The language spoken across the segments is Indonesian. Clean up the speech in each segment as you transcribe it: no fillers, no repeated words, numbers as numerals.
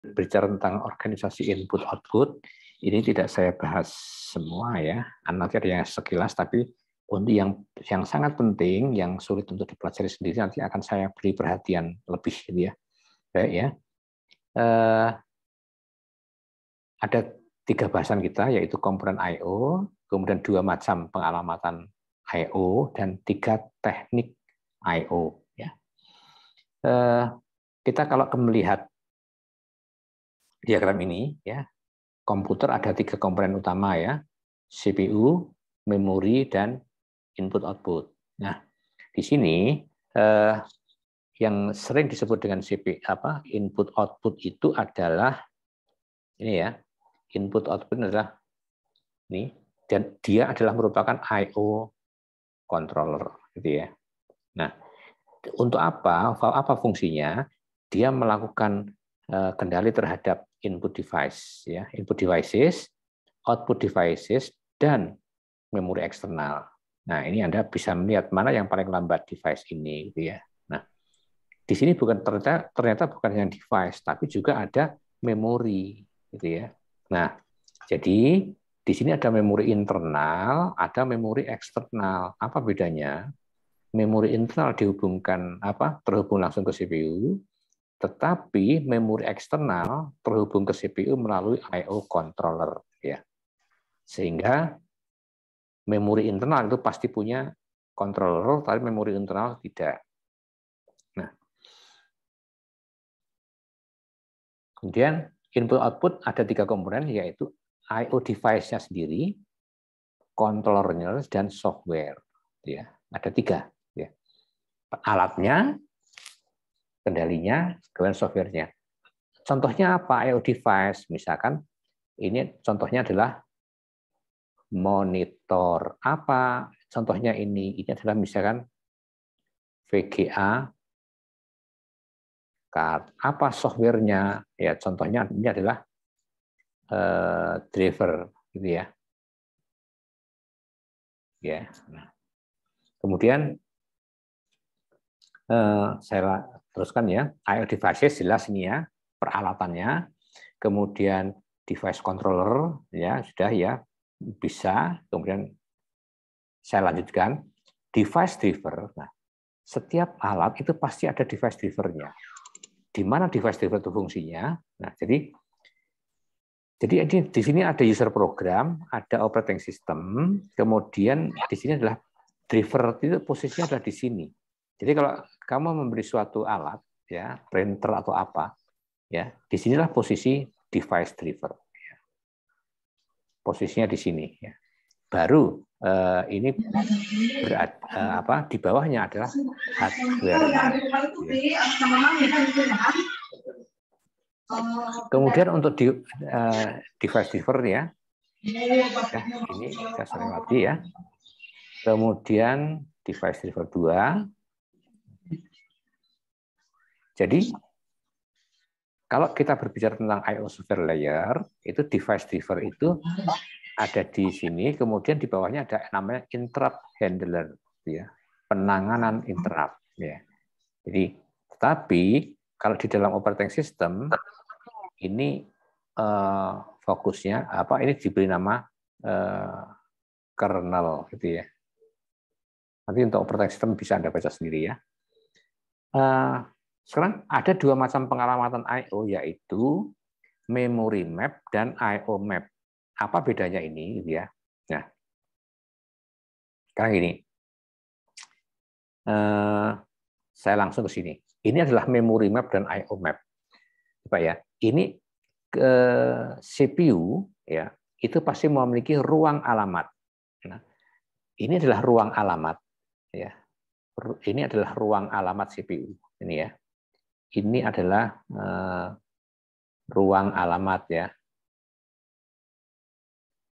berbicara tentang organisasi input output, ini tidak saya bahas semua ya. Nanti ada yang sekilas, tapi untuk yang sangat penting, yang sulit untuk dipelajari sendiri, nanti akan saya beri perhatian lebih gitu ya. Baik ya. Ada 3 bahasan kita, yaitu komponen I/O, kemudian 2 macam pengalamatan I/O, dan 3 teknik I/O. Ya. Kita kalau melihat diagram ini, ya, komputer ada 3 komponen utama ya, CPU, memori, dan input/output. Nah, di sini yang sering disebut dengan input/output itu adalah ini ya, input/output adalah ini, dan dia adalah merupakan I/O controller, gitu ya. Nah, untuk apa fungsinya? Dia melakukan kendali terhadap input device, ya, input devices, output devices, dan memori eksternal. Nah, ini Anda bisa melihat mana yang paling lambat device ini, gitu ya. Nah, di sini ternyata bukan hanya device, tapi juga ada memori, gitu ya. Nah, jadi di sini ada memori internal, ada memori eksternal. Apa bedanya? Memori internal terhubung langsung ke CPU, tetapi memori eksternal terhubung ke CPU melalui I/O controller, ya. Sehingga memori internal itu pasti punya controller, tapi memori internal tidak. Nah, kemudian input/output ada 3 komponen, yaitu I/O device-nya sendiri, controllernya, dan software. Ya, ada 3. Ya. Alatnya, kendalinya, kemudian software-nya. Contohnya apa? I/O device, misalkan ini contohnya adalah monitor. Apa contohnya ini? Ini adalah misalkan VGA card. Apa softwarenya? Ya, contohnya ini adalah driver, gitu ya. Ya. Nah, kemudian saya teruskan ya. I/O devices jelas ini ya, peralatannya. Kemudian device controller ya sudah ya, bisa. Kemudian saya lanjutkan device driver. Nah, setiap alat itu pasti ada device drivernya. Di mana device driver itu fungsinya? Nah, jadi di sini ada user program, ada operating system, kemudian di sini adalah driver, itu posisinya adalah di sini. Jadi kalau kamu memberi suatu alat, ya printer atau apa, ya di sinilah posisi device driver. Posisinya di sini. Ya. Baru ini di bawahnya adalah hardware-nya. Ya. Kemudian untuk device driver ya, ini saya selewati ya. Kemudian device driver 2. Jadi kalau kita berbicara tentang I/O software layer, itu device driver itu ada di sini, kemudian di bawahnya ada namanya interrupt handler, ya, penanganan interrupt. Ya. Jadi, tetapi kalau di dalam operating system ini fokusnya ini diberi nama kernel, gitu ya. Nanti untuk operating system bisa Anda baca sendiri ya. Sekarang ada 2 macam pengalamatan I/O, yaitu memory map dan I/O map. Apa bedanya ini, gitu ya? Nah, sekarang gini, saya langsung ke sini. Ini adalah memory map dan I/O map, Pak ya. Ini ke CPU ya, itu pasti memiliki ruang alamat. Nah, ini adalah ruang alamat, ya. Ini adalah ruang alamat CPU. Ini ya. Ini adalah ruang alamat ya.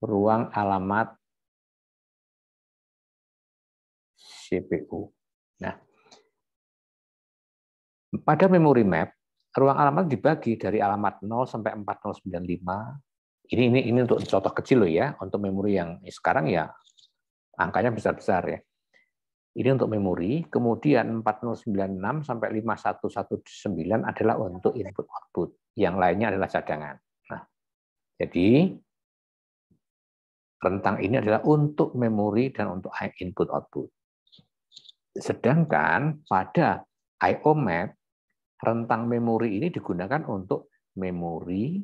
Ruang alamat CPU. Nah, pada memory map, ruang alamat dibagi dari alamat 0 sampai 4095. Ini untuk contoh kecil loh ya, untuk memori yang sekarang ya angkanya besar-besar ya. Ini untuk memori, kemudian 4096 sampai 5119 adalah untuk input output. yang lainnya adalah cadangan. Nah, jadi rentang ini adalah untuk memori dan untuk input-output. Sedangkan pada I/O map, rentang memori ini digunakan untuk memori,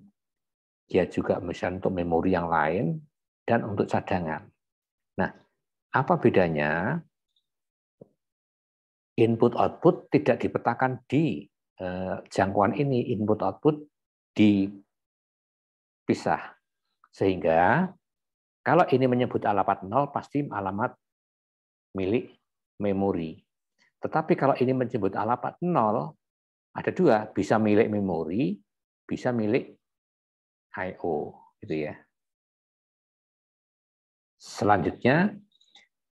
ya juga misalnya untuk memori yang lain, dan untuk cadangan. Nah, apa bedanya? Input-output tidak dipetakan di jangkauan ini, input-output dipisah. Sehingga kalau ini menyebut alamat 0, pasti alamat milik memori. Tetapi kalau ini menyebut alamat 0, ada dua, bisa milik memori, bisa milik I/O, gitu ya. Selanjutnya,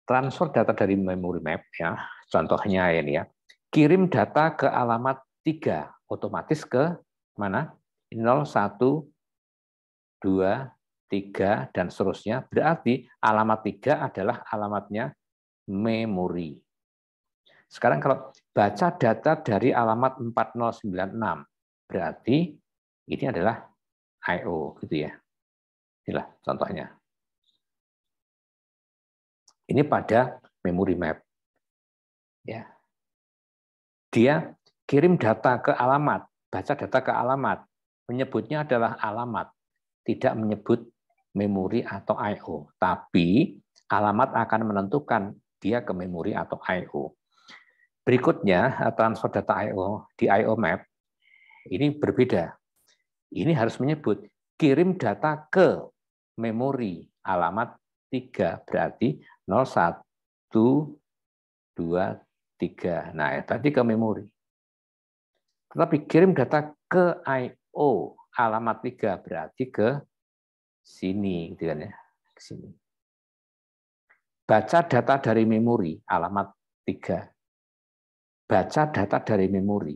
transfer data dari memory map, ya. Contohnya ini ya, kirim data ke alamat 3, otomatis ke mana? 0, 1, 2, 3, dan seterusnya. Berarti alamat 3 adalah alamatnya memori. Sekarang kalau baca data dari alamat 4096, berarti ini adalah I/O, gitu ya. Inilah contohnya. Ini pada memory map. Ya. Dia kirim data ke alamat, baca data ke alamat, menyebutnya adalah alamat, tidak menyebut memori atau I/O, tapi alamat akan menentukan dia ke memori atau I/O. Berikutnya, transfer data I/O di I/O map ini berbeda. Ini harus menyebut kirim data ke memori alamat 3, berarti 0, 1, 2, 3. Nah, tadi ke memori. Tetapi kirim data ke I/O alamat 3, berarti ke sini, gitu kan ya, ke sini. Baca data dari memori alamat 3. Baca data dari memori.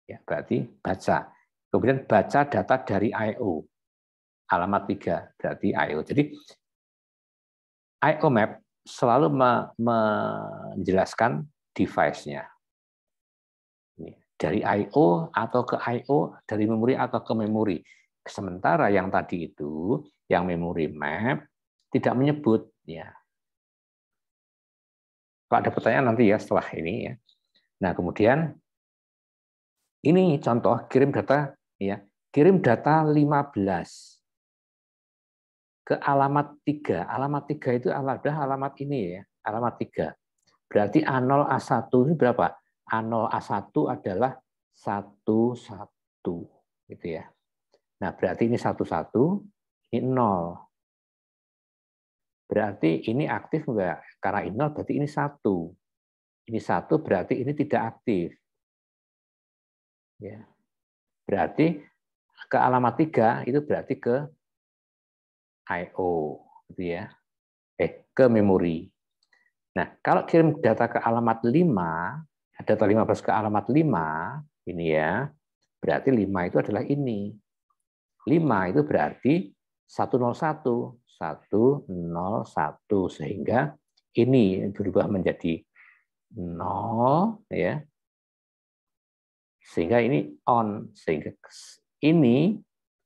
Ya, berarti baca. Kemudian baca data dari I/O alamat 3, berarti I/O. Jadi I/O map selalu menjelaskan device-nya. Dari I/O atau ke I/O, dari memori atau ke memori. Sementara yang tadi itu, yang memory map, tidak menyebut. Ya. Kalau ada pertanyaan nanti ya setelah ini. Ya. Nah, kemudian ini contoh kirim data, ya, kirim data 15 ke alamat 3. Alamat 3 itu adalah alamat ini ya, alamat 3. Berarti A0, A1 ini berapa? A0, A1 adalah 1, 1. Gitu ya. Nah, berarti ini 1, 1, ini 0. Berarti ini aktif enggak? Karena ini 0 berarti ini 1. Ini 1 berarti ini tidak aktif. Ya. Berarti ke alamat 3 itu berarti ke I/O. Gitu ya. Ke memori. Nah, kalau kirim data ke alamat 5, data 15 ke alamat 5, ini ya, berarti 5 itu adalah ini. 5 itu berarti 101, 101, sehingga ini berubah menjadi 0, ya. Sehingga ini on, sehingga ini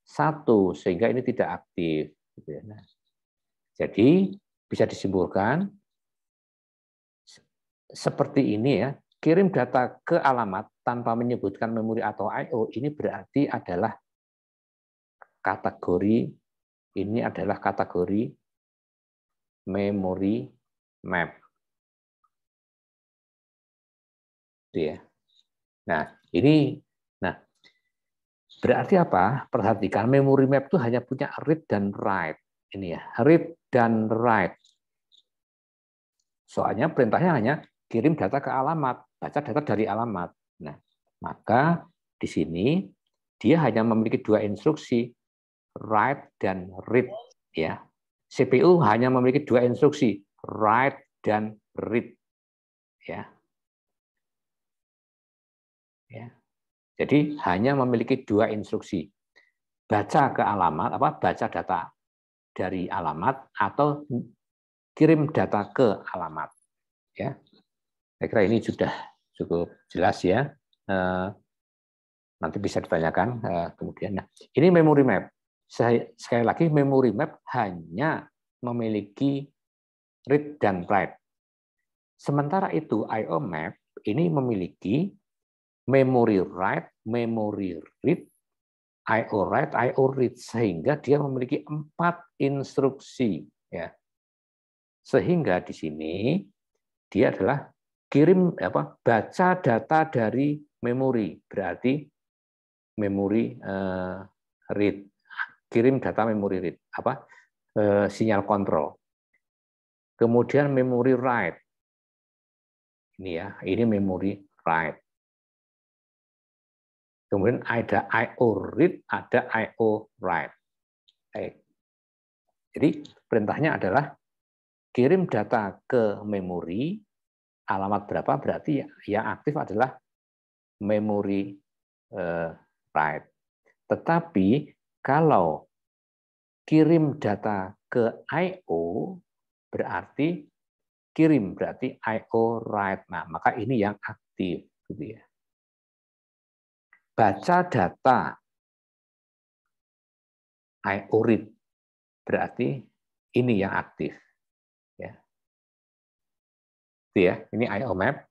1, sehingga ini tidak aktif. Nah, jadi bisa disimpulkan seperti ini ya, kirim data ke alamat tanpa menyebutkan memori atau I/O, ini berarti adalah kategori, ini adalah kategori memory map. Ya. Nah, ini berarti apa? Perhatikan, memory map itu hanya punya read dan write. Ini ya, read dan write. Soalnya perintahnya hanya kirim data ke alamat, baca data dari alamat. Nah, maka di sini dia hanya memiliki dua instruksi, write dan read. Ya, CPU hanya memiliki dua instruksi, write dan read. Ya. Ya. Jadi hanya memiliki dua instruksi, baca ke alamat, baca data dari alamat atau kirim data ke alamat. Ya. Saya kira ini sudah cukup jelas ya. Nanti bisa ditanyakan kemudian. Nah, ini memory map. Sekali lagi, memory map hanya memiliki read dan write. Sementara itu, I/O map ini memiliki memory write, memory read, I/O write, I/O read, sehingga dia memiliki 4 instruksi. Ya. Sehingga di sini dia adalah baca data dari memori, berarti memori read, kirim data memori read, sinyal kontrol. Kemudian memori write, ini ya, ini memori write. Kemudian ada I/O read, ada I/O write. Jadi perintahnya adalah kirim data ke memori, alamat berapa, berarti yang aktif adalah memori write. Tetapi kalau kirim data ke I/O berarti I/O write. Nah, maka ini yang aktif, gitu ya. Baca data I/O read berarti ini yang aktif. Ya. Itu ya, ini I/O map.